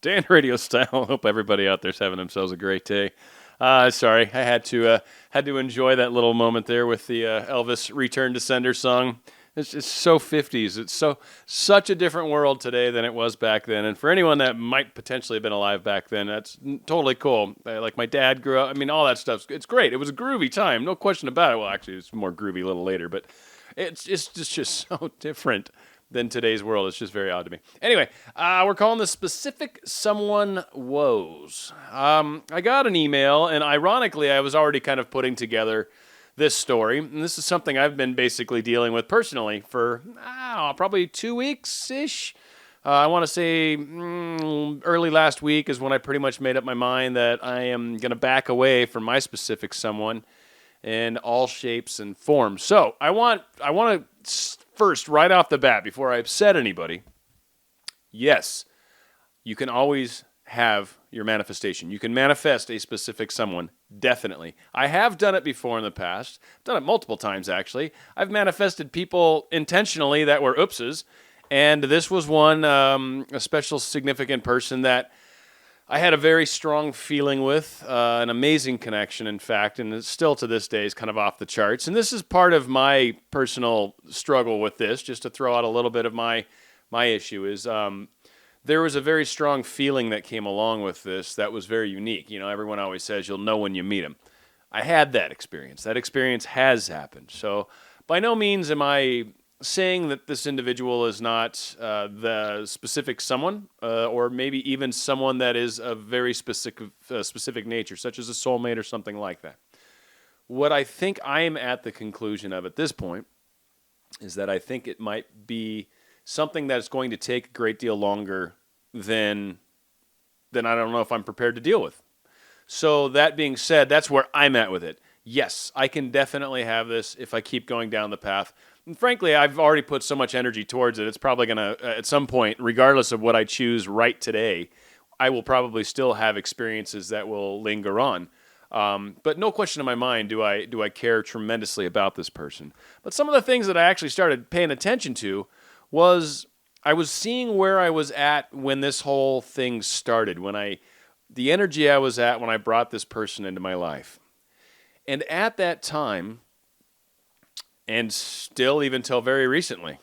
Dan RadioStyle. Hope everybody out there's having themselves a great day. Sorry, I had to enjoy that little moment there with the Elvis Return to Sender song. It's so 50s. It's such a different world today than it was back then. And for anyone that might potentially have been alive back then, that's totally cool. Like my dad grew up. I mean, all that stuff. It's great. It was a groovy time, no question about it. Well, actually, it's more groovy a little later, but it's just so different than today's world. It's just very odd to me. Anyway, we're calling this Specific Someone Woes. I got an email, and ironically, I was already kind of putting together this story. And this is something I've been basically dealing with personally for probably 2 weeks-ish. I want to say early last week is when I pretty much made up my mind that I am going to back away from my specific someone in all shapes and forms. So I want to first, right off the bat, before I upset anybody, yes, you can always have your manifestation. You can manifest a specific someone, definitely. I have done it before in the past. I've done it multiple times, actually. I've manifested people intentionally that were oopses, and this was one, a special significant person that I had a very strong feeling with, an amazing connection, in fact, and it's still to this day is kind of off the charts. And this is part of my personal struggle with this, just to throw out a little bit of my issue, is there was a very strong feeling that came along with this that was very unique. You know, everyone always says you'll know when you meet him. I had that experience. That experience has happened. So by no means am I saying that this individual is not the specific someone, or maybe even someone that is of very specific nature, such as a soulmate or something like that. What I think I am at the conclusion of at this point is that I think it might be something that's going to take a great deal longer than I don't know if I'm prepared to deal with. So that being said, that's where I'm at with it. Yes, I can definitely have this if I keep going down the path. And frankly, I've already put so much energy towards it, it's probably going to, at some point, regardless of what I choose right today, I will probably still have experiences that will linger on. But no question in my mind do I care tremendously about this person. But some of the things that I actually started paying attention to was I was seeing where I was at when this whole thing started, the energy I was at when I brought this person into my life. And at that time, and still even till very recently,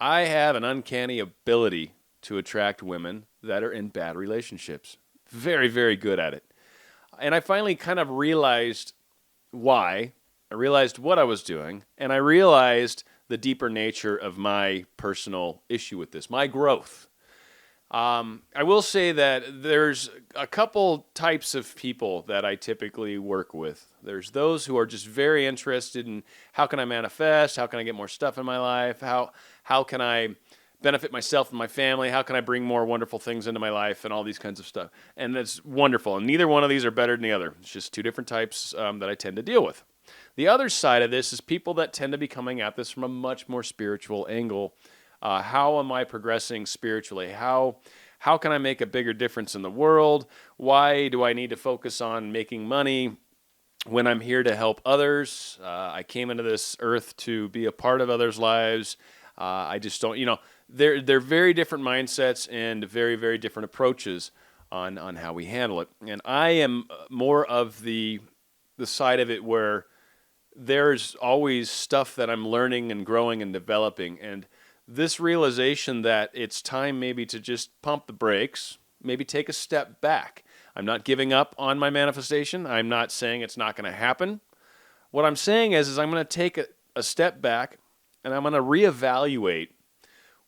I have an uncanny ability to attract women that are in bad relationships. Very, very good at it. And I finally kind of realized why. I realized what I was doing, and I realized the deeper nature of my personal issue with this, my growth. I will say that there's a couple types of people that I typically work with. There's those who are just very interested in how can I manifest, how can I get more stuff in my life, how can I benefit myself and my family, how can I bring more wonderful things into my life, and all these kinds of stuff. And that's wonderful. And neither one of these are better than the other. It's just two different types that I tend to deal with. The other side of this is people that tend to be coming at this from a much more spiritual angle. How am I progressing spiritually? How can I make a bigger difference in the world? Why do I need to focus on making money when I'm here to help others? I came into this earth to be a part of others' lives. I just don't, they're very different mindsets and very, very different approaches on how we handle it. And I am more of the side of it where there's always stuff that I'm learning and growing and developing. And this realization that it's time maybe to just pump the brakes, maybe take a step back. I'm not giving up on my manifestation. I'm not saying it's not going to happen. What I'm saying is I'm going to take a step back and I'm going to reevaluate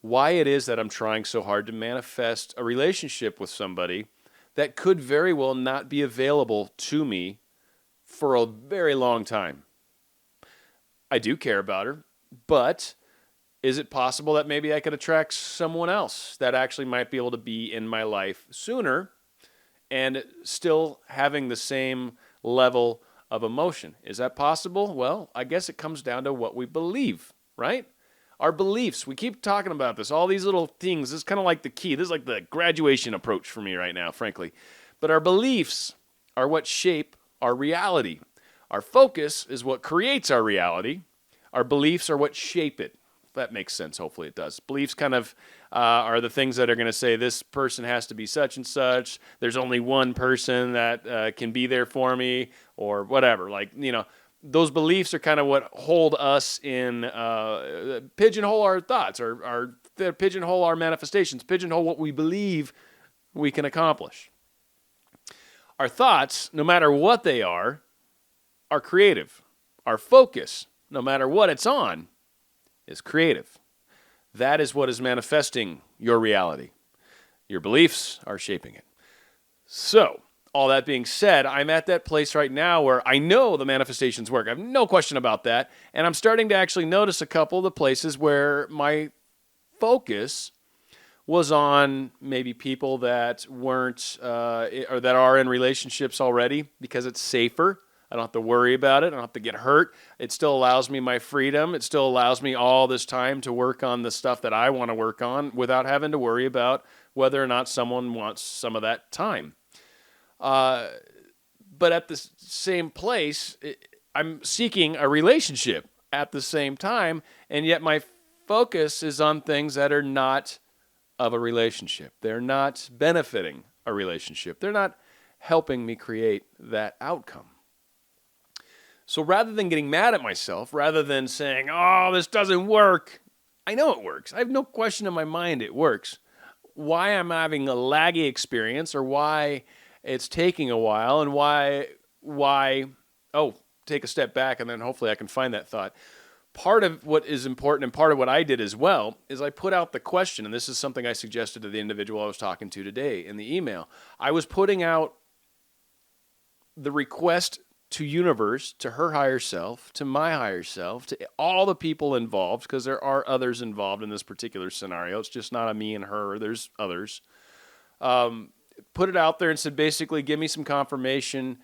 why it is that I'm trying so hard to manifest a relationship with somebody that could very well not be available to me for a very long time. I do care about her, but is it possible that maybe I could attract someone else that actually might be able to be in my life sooner and still having the same level of emotion? Is that possible? Well, I guess it comes down to what we believe, right? Our beliefs. We keep talking about this, all these little things. This is kind of like the key. This is like the graduation approach for me right now, frankly. But our beliefs are what shape our reality. Our focus is what creates our reality. Our beliefs are what shape it. That makes sense. Hopefully it does. Beliefs kind of are the things that are going to say this person has to be such and such. There's only one person that can be there for me, or whatever. Like, those beliefs are kind of what hold us in, pigeonhole our thoughts, or pigeonhole our manifestations, pigeonhole what we believe we can accomplish. Our thoughts, no matter what they are creative. Our focus, no matter what it's on, is creative. That is what is manifesting your reality. Your beliefs are shaping it. So, all that being said, I'm at that place right now where I know the manifestations work. I have no question about that. And I'm starting to actually notice a couple of the places where my focus was on maybe people that weren't or that are in relationships already, because it's safer. I don't have to worry about it. I don't have to get hurt. It still allows me my freedom. It still allows me all this time to work on the stuff that I want to work on without having to worry about whether or not someone wants some of that time. But at the same place, I'm seeking a relationship at the same time, and yet my focus is on things that are not of a relationship. They're not benefiting a relationship. They're not helping me create that outcome. So rather than getting mad at myself, rather than saying, oh, this doesn't work, I know it works. I have no question in my mind it works. Why I'm having a laggy experience, or why it's taking a while, and take a step back, and then hopefully I can find that thought. Part of what is important, and part of what I did as well, is I put out the question, and this is something I suggested to the individual I was talking to today in the email. I was putting out the request to universe, to her higher self, to my higher self, to all the people involved, because there are others involved in this particular scenario. It's just not a me and her. There's others. Put it out there and said, basically, give me some confirmation,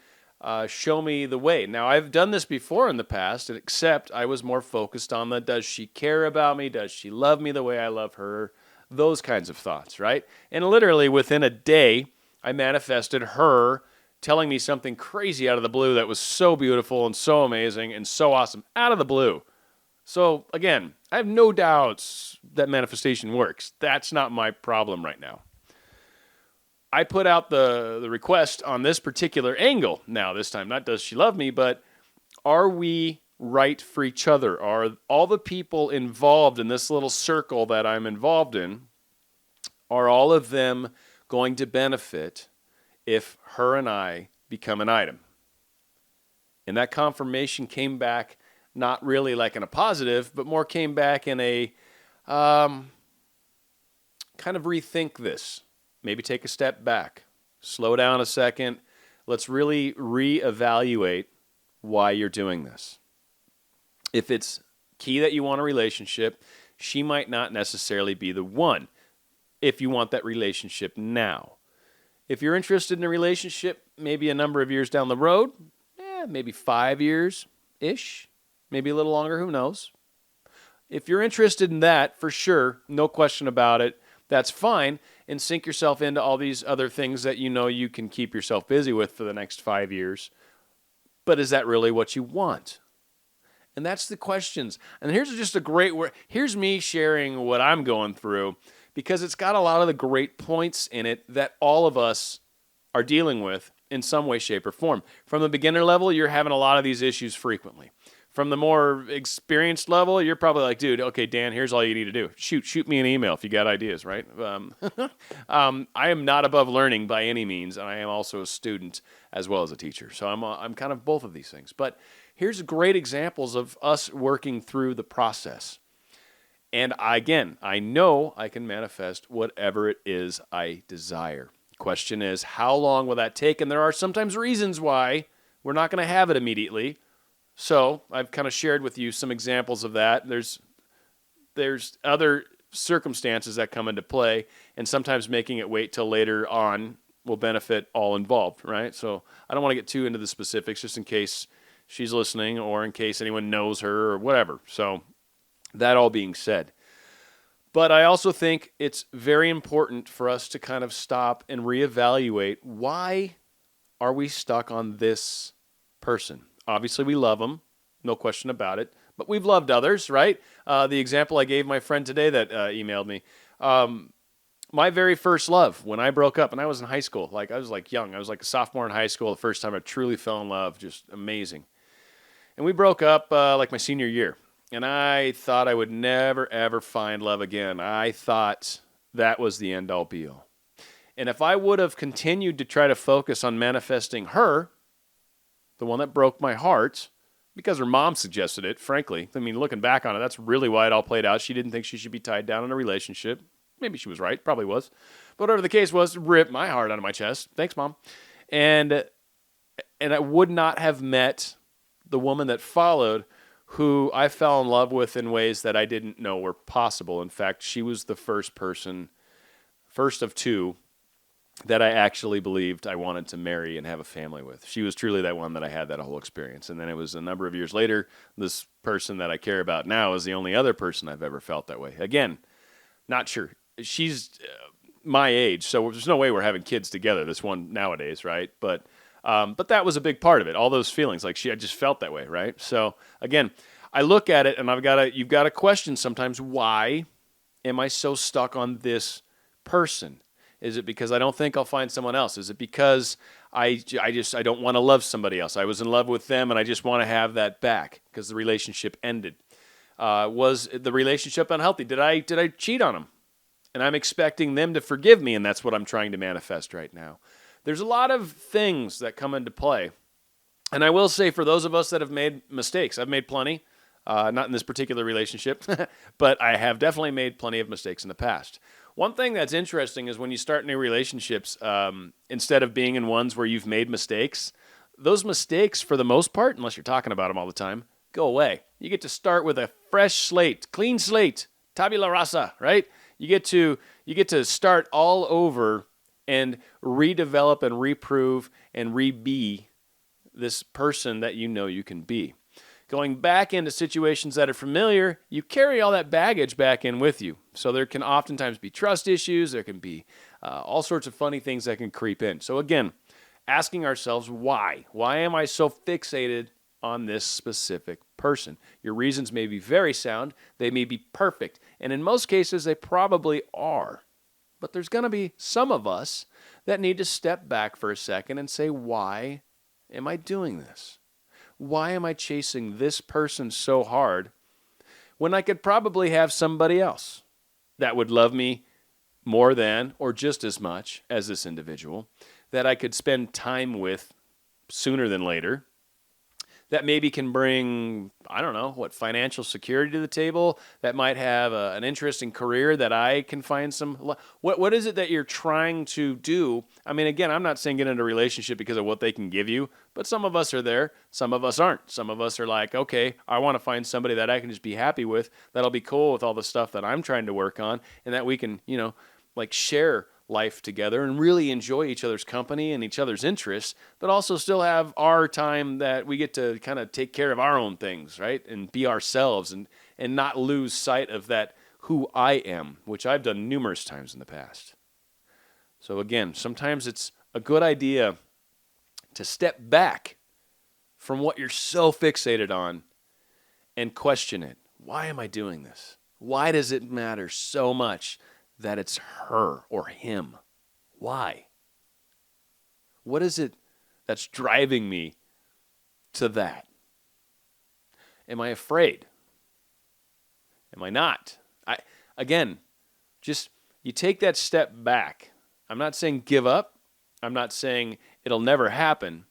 show me the way. Now, I've done this before in the past, except I was more focused on the, does she care about me? Does she love me the way I love her? Those kinds of thoughts, right? And literally within a day, I manifested her telling me something crazy out of the blue that was so beautiful and so amazing and so awesome, out of the blue. So again, I have no doubts that manifestation works. That's not my problem right now. I put out the request on this particular angle now, this time. Not does she love me, but are we right for each other? Are all the people involved in this little circle that I'm involved in, are all of them going to benefit if her and I become an item? And that confirmation came back not really like in a positive, but more came back in a kind of rethink this. Maybe take a step back. Slow down a second. Let's really reevaluate why you're doing this. If it's key that you want a relationship, she might not necessarily be the one if you want that relationship now. If you're interested in a relationship, maybe a number of years down the road, maybe 5 years-ish, maybe a little longer, who knows. If you're interested in that, for sure, no question about it, that's fine, and sink yourself into all these other things that you know you can keep yourself busy with for the next 5 years. But is that really what you want? And that's the questions. And here's just a great word. Here's me sharing what I'm going through, because it's got a lot of the great points in it that all of us are dealing with in some way, shape, or form. From the beginner level, you're having a lot of these issues frequently. From the more experienced level, you're probably like, dude, okay, Dan, here's all you need to do. Shoot me an email if you got ideas, right? I am not above learning by any means, and I am also a student as well as a teacher. So I'm kind of both of these things. But here's great examples of us working through the process. And I know I can manifest whatever it is I desire. Question is, how long will that take? And there are sometimes reasons why we're not going to have it immediately. So I've kind of shared with you some examples of that. There's other circumstances that come into play, and sometimes making it wait till later on will benefit all involved, right? So I don't want to get too into the specifics, just in case she's listening or in case anyone knows her or whatever. So that all being said. But I also think it's very important for us to kind of stop and reevaluate, why are we stuck on this person? Obviously, we love them, no question about it, But we've loved others, right? The example I gave my friend today that emailed me. My very first love, when I broke up, and I was in high school, like I was like young. I was like a sophomore in high school, the first time I truly fell in love, just amazing. And we broke up like my senior year. And I thought I would never, ever find love again. I thought that was the end all be all. And if I would have continued to try to focus on manifesting her, the one that broke my heart, because her mom suggested it, frankly. I mean, looking back on it, that's really why it all played out. She didn't think she should be tied down in a relationship. Maybe she was right, probably was. But whatever the case was, ripped my heart out of my chest. Thanks, Mom. And I would not have met the woman that followed, who I fell in love with in ways that I didn't know were possible. In fact, she was the first of two, that I actually believed I wanted to marry and have a family with. She was truly that one that I had that whole experience. And then it was a number of years later, this person that I care about now is the only other person I've ever felt that way. Again, not sure. She's my age, so there's no way we're having kids together, this one nowadays, right? But that was a big part of it, all those feelings. Like I just felt that way, right? So again, I look at it and you've got to question sometimes, why am I so stuck on this person? Is it because I don't think I'll find someone else? Is it because I don't want to love somebody else? I was in love with them and I just want to have that back because the relationship ended. Was the relationship unhealthy? Did I cheat on them? And I'm expecting them to forgive me, and that's what I'm trying to manifest right now. There's a lot of things that come into play. And I will say, for those of us that have made mistakes, I've made plenty, not in this particular relationship, but I have definitely made plenty of mistakes in the past. One thing that's interesting is when you start new relationships, instead of being in ones where you've made mistakes, those mistakes, for the most part, unless you're talking about them all the time, go away. You get to start with a fresh slate, clean slate, tabula rasa, right? You get to start all over and redevelop and reprove and re-be this person that you know you can be. Going back into situations that are familiar, you carry all that baggage back in with you. So there can oftentimes be trust issues. There can be all sorts of funny things that can creep in. So again, asking ourselves why? Why am I so fixated on this specific person? Your reasons may be very sound. They may be perfect. And in most cases, they probably are. But there's going to be some of us that need to step back for a second and say, why am I doing this? Why am I chasing this person so hard when I could probably have somebody else that would love me more than or just as much as this individual, that I could spend time with sooner than later, that maybe can bring, I don't know, financial security to the table, that might have an interesting career that I can find some. What is it that you're trying to do? I mean, again, I'm not saying get into a relationship because of what they can give you, but some of us are there, some of us aren't. Some of us are like, okay, I want to find somebody that I can just be happy with, that'll be cool with all the stuff that I'm trying to work on, and that we can, share life together and really enjoy each other's company and each other's interests, but also still have our time that we get to kind of take care of our own things, right? And be ourselves and not lose sight of that who I am, which I've done numerous times in the past. So again, sometimes it's a good idea to step back from what you're so fixated on and question it. Why am I doing this? Why does it matter so much that it's her or him? Why? What is it that's driving me to that? Am I afraid? Am I not? You take that step back. I'm not saying give up. I'm not saying it'll never happen.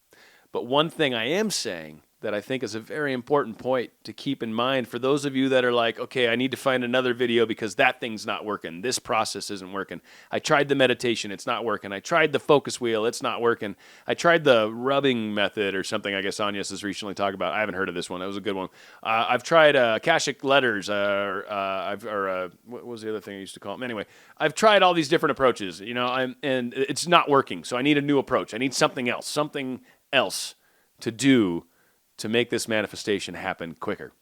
But one thing I am saying that I think is a very important point to keep in mind for those of you that are like, okay, I need to find another video because that thing's not working. This process isn't working. I tried the meditation. It's not working. I tried the focus wheel. It's not working. I tried the rubbing method or something I guess Anyas has recently talked about. I haven't heard of this one. That was a good one. I've tried Akashic letters. What was the other thing I used to call them? Anyway, I've tried all these different approaches, and it's not working. So I need a new approach. I need something else to do to make this manifestation happen quicker.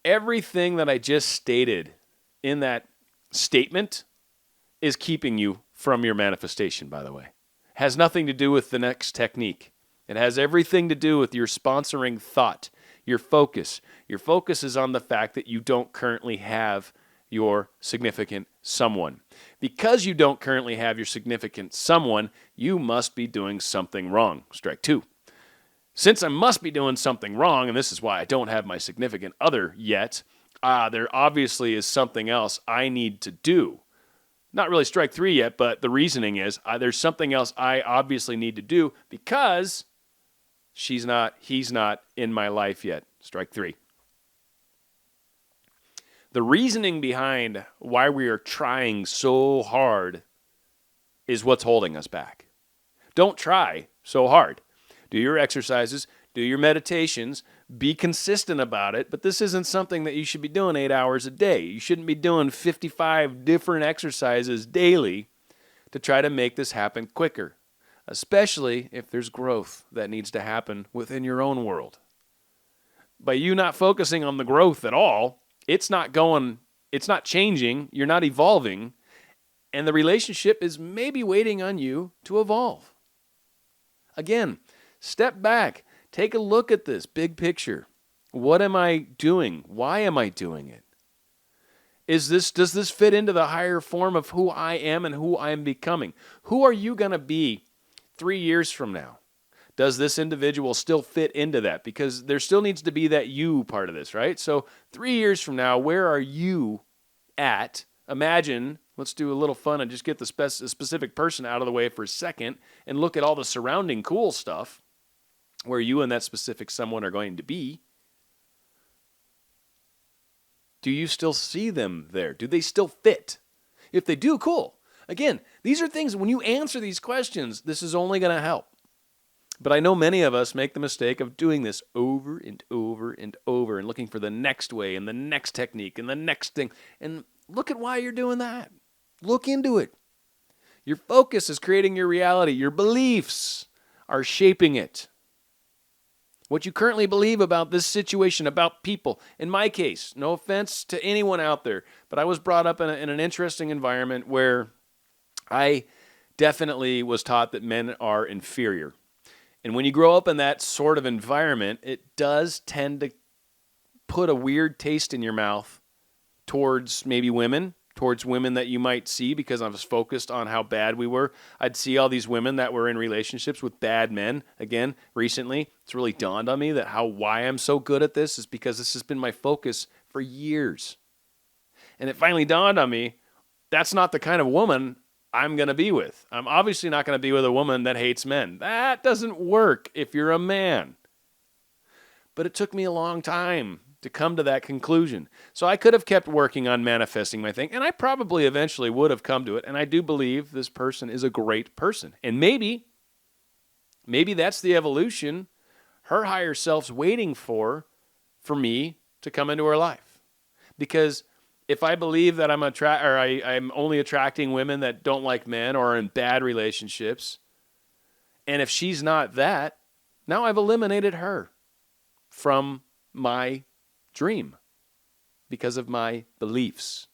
Everything that I just stated in that statement is keeping you from your manifestation, by the way. Has nothing to do with the next technique. It has everything to do with your sponsoring thought, Your focus. Your focus is on the fact that you don't currently have your significant someone. Because you don't currently have your significant someone, you must be doing something wrong. Strike 2. Since I must be doing something wrong, and this is why I don't have my significant other yet, there obviously is something else I need to do. Not really strike 3 yet, but the reasoning is there's something else I obviously need to do because he's not in my life yet. Strike 3. The reasoning behind why we are trying so hard is what's holding us back. Don't try so hard. Do your exercises, do your meditations, be consistent about it, but this isn't something that you should be doing 8 hours a day. You shouldn't be doing 55 different exercises daily to try to make this happen quicker, especially if there's growth that needs to happen within your own world. By you not focusing on the growth at all, it's not changing, you're not evolving, and the relationship is maybe waiting on you to evolve. Again, step back. Take a look at this big picture. What am I doing? Why am I doing it? Does this fit into the higher form of who I am and who I am becoming? Who are you going to be 3 years from now? Does this individual still fit into that? Because there still needs to be that you part of this, right? So 3 years from now, where are you at? Imagine, let's do a little fun and just get the specific person out of the way for a second and look at all the surrounding cool stuff where you and that specific someone are going to be. Do you still see them there? Do they still fit? If they do, cool. Again, these are things, when you answer these questions, this is only going to help. But I know many of us make the mistake of doing this over and over and over and looking for the next way and the next technique and the next thing. And look at why you're doing that. Look into it. Your focus is creating your reality. Your beliefs are shaping it. What you currently believe about this situation, about people. In my case, no offense to anyone out there, but I was brought up in an interesting environment where I definitely was taught that men are inferior. And when you grow up in that sort of environment, it does tend to put a weird taste in your mouth towards maybe women, towards women that you might see, because I was focused on how bad we were. I'd see all these women that were in relationships with bad men. Again, recently, it's really dawned on me that why I'm so good at this is because this has been my focus for years. And it finally dawned on me, that's not the kind of woman I'm going to be with. I'm obviously not going to be with a woman that hates men. That doesn't work if you're a man. But it took me a long time to come to that conclusion. So I could have kept working on manifesting my thing, and I probably eventually would have come to it, and I do believe this person is a great person. And maybe that's the evolution her higher self's waiting for me to come into her life. Because if I believe that I'm only attracting women that don't like men or are in bad relationships, and if she's not that, now I've eliminated her from my dream because of my beliefs.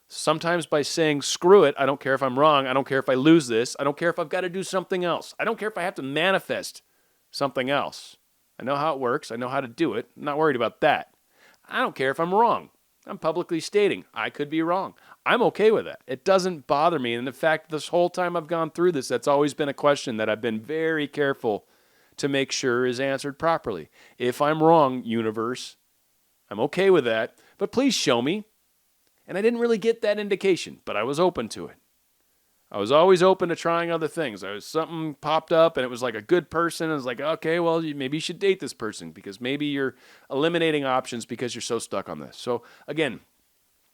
Sometimes by saying, screw it, I don't care if I'm wrong, I don't care if I lose this, I don't care if I've got to do something else, I don't care if I have to manifest something else. I know how it works, I know how to do it, I'm not worried about that. I don't care if I'm wrong. I'm publicly stating I could be wrong. I'm okay with that. It doesn't bother me. And in fact, this whole time I've gone through this, that's always been a question that I've been very careful to make sure is answered properly. If I'm wrong, universe, I'm okay with that, but please show me. And I didn't really get that indication, but I was open to it. I was always open to trying other things. Something popped up and it was like a good person. I was like, okay, well, maybe you should date this person because maybe you're eliminating options because you're so stuck on this. So again,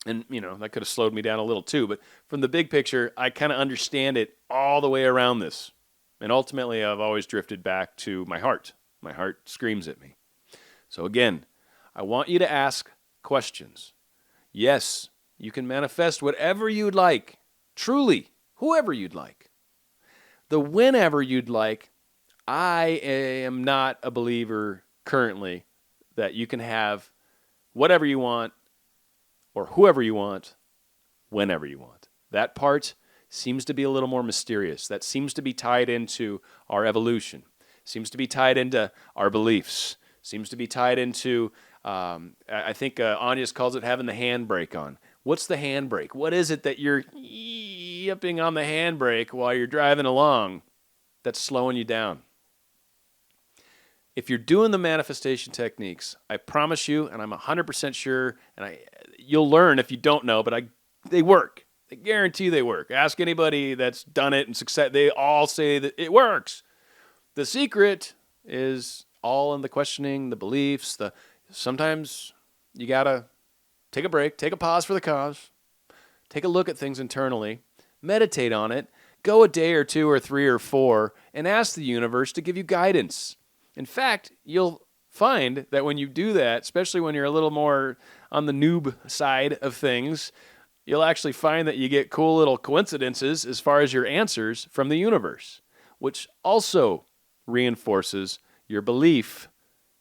and that could have slowed me down a little too, but from the big picture, I kind of understand it all the way around this. And ultimately, I've always drifted back to my heart. My heart screams at me. So again, I want you to ask questions. Yes, you can manifest whatever you'd like, truly, whoever you'd like. The whenever you'd like, I am not a believer currently that you can have whatever you want or whoever you want, whenever you want. That part seems to be a little more mysterious. That seems to be tied into our evolution. Seems to be tied into our beliefs. Seems to be tied into, I think Anya's calls it having the handbrake on. What's the handbrake? What is it that you're yipping on the handbrake while you're driving along that's slowing you down? If you're doing the manifestation techniques, I promise you, and I'm 100% sure, and you'll learn if you don't know, but they work. I guarantee they work. Ask anybody that's done it and success. They all say that it works. The secret is all in the questioning, the beliefs. Sometimes you gotta take a break, take a pause for the cause, take a look at things internally, meditate on it, go a day or 2 or 3 or 4, and ask the universe to give you guidance. In fact, you'll find that when you do that, especially when you're a little more on the noob side of things, you'll actually find that you get cool little coincidences as far as your answers from the universe, which also reinforces your belief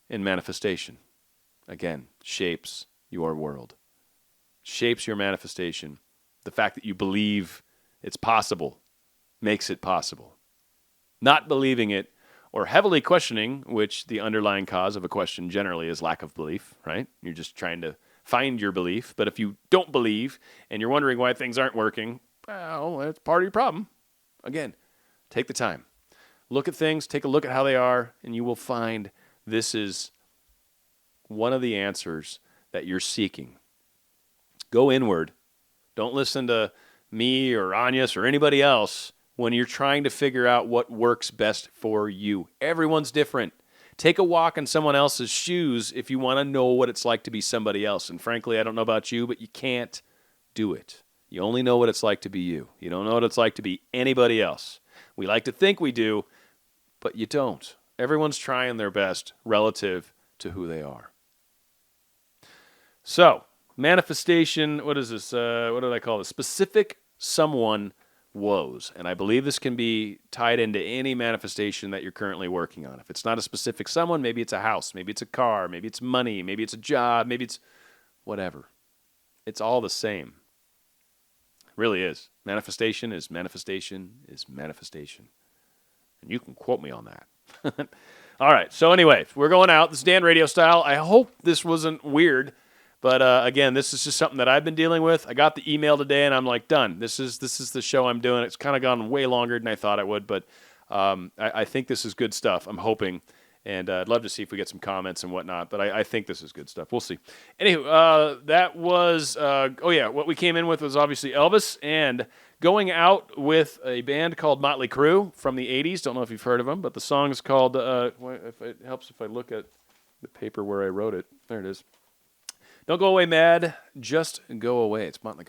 in manifestation. Again, shapes your world, shapes your manifestation. The fact that you believe it's possible makes it possible. Not believing it or heavily questioning, which the underlying cause of a question generally is lack of belief, right? You're just trying to find your belief. But if you don't believe and you're wondering why things aren't working, well, that's part of your problem. Again, take the time. Look at things, take a look at how they are, and you will find this is one of the answers that you're seeking. Go inward. Don't listen to me or Agnes or anybody else when you're trying to figure out what works best for you. Everyone's different. Take a walk in someone else's shoes if you want to know what it's like to be somebody else. And frankly, I don't know about you, but you can't do it. You only know what it's like to be you. You don't know what it's like to be anybody else. We like to think we do, but you don't. Everyone's trying their best relative to who they are. So, manifestation, what is this? What did I call this? Specific someone woes. And I believe this can be tied into any manifestation that you're currently working on. If it's not a specific someone, maybe it's a house, maybe it's a car, maybe it's money, maybe it's a job, maybe it's whatever. It's all the same. It really is. Manifestation is manifestation is manifestation. And you can quote me on that. All right. So anyway, we're going out. This is Dan RadioStyle. I hope this wasn't weird. But again, this is just something that I've been dealing with. I got the email today, and I'm like, done. This is the show I'm doing. It's kind of gone way longer than I thought it would, but I think this is good stuff. I'm hoping, and I'd love to see if we get some comments and whatnot, but I think this is good stuff. We'll see. Anywho, that was, what we came in with was obviously Elvis, and going out with a band called Motley Crue from the 80s. Don't know if you've heard of them, but the song is called, if it helps if I look at the paper where I wrote it. There it is. Don't Go Away Mad, Just Go Away. It's Motley Crue.